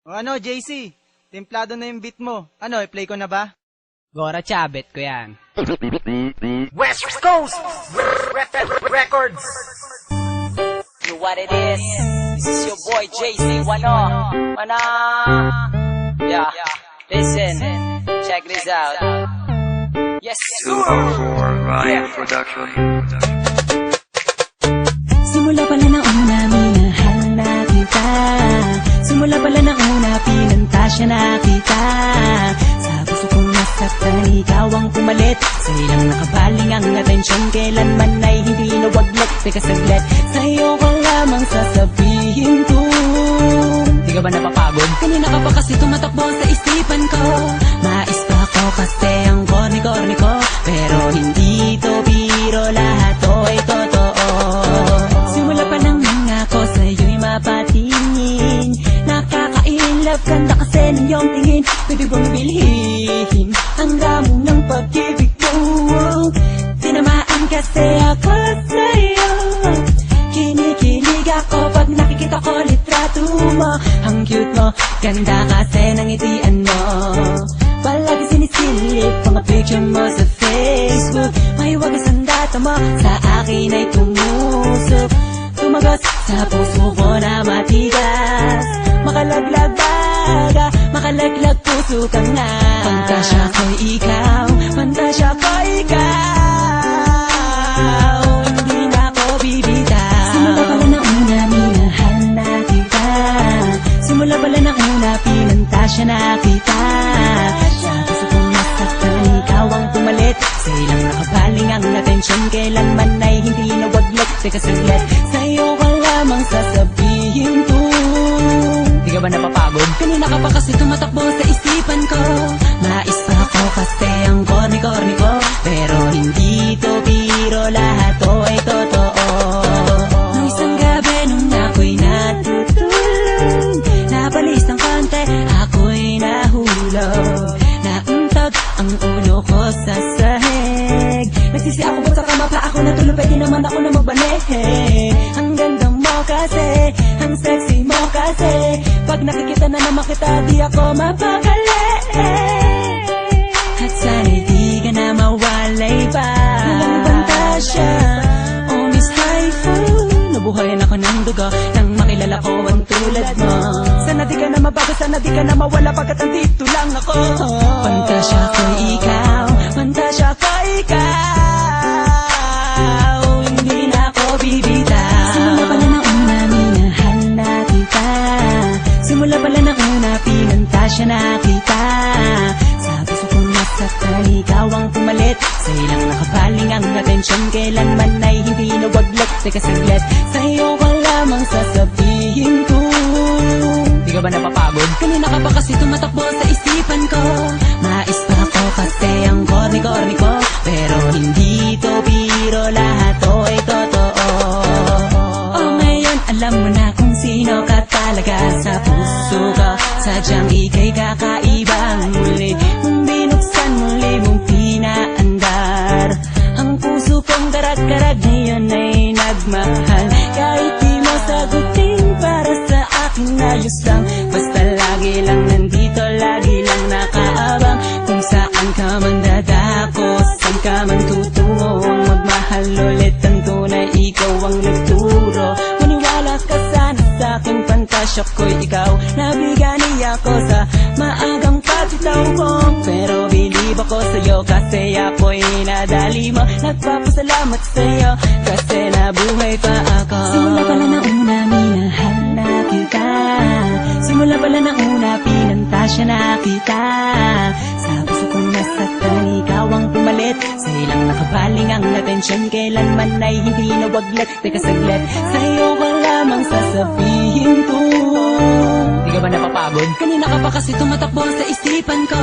O ano, JC? Templado na yung beat mo. Ano, i-play ko na ba? Gora Chabet ko yan. West Coast Records. You what it is? This is your boy JC Wano. Mana. Yeah. Listen. Check this out. Yes. 204 Ryan Production. Simula pala na una, minahal na kita. Simula pala na una, pinantasya na kita. Sa puso kong nasaktan, ikaw ang pumalit. Sa ilang nakabaling ang atensyon, kailanman ay hindi nawaglit. Teka saglit, sa'yo ko lamang sasabihin ko. Di ka ba napapagod? Kanina ka pa kasi tumatakbo sa isipan ko. Mais pa ako kasi ang korni-korni ko. Pero hindi to biro, lahat to ay totoo. Simula pa lang nangako sa'yo'y mapatingin. Nakaka-inlove kanda kasi ng iyong tingin. Pwede bang bilhin ang damo ng pag-ibig mo? Tinamaan kasi ako sa'yo. Kinikilig ako pag nakikita ko litrato mo. Ang cute mo, ganda kasi ng ngitian mo. Palagi sinisilip mga picture mo sa Facebook. May wagas ang data mo, sa akin ay tumusok. Tumagos sa puso ko na matigas. Makalaglag baga, makalaglag puso ka nga. Pantasya ko'y ikaw, pantasya ko'y ikaw. Hindi na ako bibitaw. Simula pala na una, minahal na kita. Simula pala na una, pinantasya na kita. Sa puso kong nasaktan, ikaw ang pumalit. Sa ilang nakabaling ang atensyon, kailanman ay hindi nawaglit. Teka saglit, sa'yo ka lamang sasabihin ko. Di ka ba napapagod? Kanina ka pa kasi tumatakbo sa isipan ko. Mais pa ako kasi ang korni-korni ko. Pero hindi to biro, lahat to ay totoo. Nung isang gabi nung ako'y natutulog, napalis ng konti, ako'y nahulog. Nauntog ang ulo ko sa sahig. Nagsisi ako ba't sa kama pa ako natulog, pwede naman ako na magbanig. Ang ganda mo kasi, ang sexy mo kasi. Pag nakikita na naman kita, di ako mapakali. At sana'y di ka na mawalay pa. Walang pantasya, oh Miss Haifu. Nabuhayan ako ng dugo nang makilala ko ang tulad mo. Sana di ka na mabago, sana di ka na mawala pagkat andito lang ako. Pantasya ko ikaw, pantasya ko ikaw. Hindi na ako bibitaw. Simula pala na una, minahal na kita. Simula pala na una, pinantasya na kita. Sa puso kong nasaktan, ikaw ang pumalit. Sa ilang nakabaling ang atensyon, kailanman ay hindi nawaglit. Teka saglit, sa'yo ka lamang sasabihin ko. Di ka ba napapagod? Kanina ka pa kasi tumatakbo sa isipan ko. Mais pa ako kasi ang korni-korni ko. Pero hindi to biro, lahat to ay totoo. Oh, ngayon alam mo na kung sino ka talaga sa puso ko. Sadyang ika'y kakaibang muli mong binuksan, muli mong pinaandar. Ang puso kong karag-karag ngayon ay nagmahal. Kahit di mo sagutin, para sa akin ayos lang. Basta lagi lang nandito, lagi lang nakaabang. Kung saan ka man dadako, saan ka man tutungo. Ang magmahal ulit ang tunay, ikaw ang nagturo. Maniwala ka sana sa aking pantasya ko'y ikaw. Nabigani ako sa maagang pagitaw ko. Pero bilib ako sa'yo kasi ako'y nadali mo. Nagpapasalamat sa'yo kasi nabuhay pa ako. Simula pala na una, minahal na kita. Simula pala na una, pinantasya na kita. Sa puso kong nasaktan, ikaw ang pumalit. Sa ilang nakabaling ang atensyon, kailanman ay hindi nawaglit. Teka saglit, sa'yo ka lamang sasabihin ko. Di ka ba napapagod? Kanina ka pa kasi tumatakbo sa isipan ko.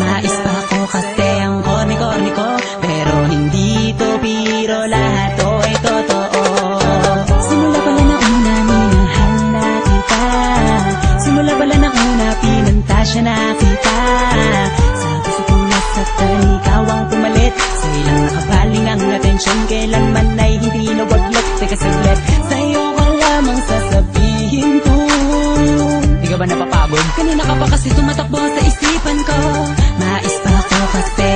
Mais pa ako kasi ang korni-korni ko. Pero hindi to biro, lahat to ay totoo. Simula pala na una, minahal na kita. Simula pala na una, pinantasya na kita. Sa puso kong nasaktan, ikaw ang pumalit. Sa ilang nakabaling ang atensyon, kailanman ay hindi nawaglit. Teka saglit, sa'yo ka lamang sasabihin ko. Di ka ba napapagod? kasi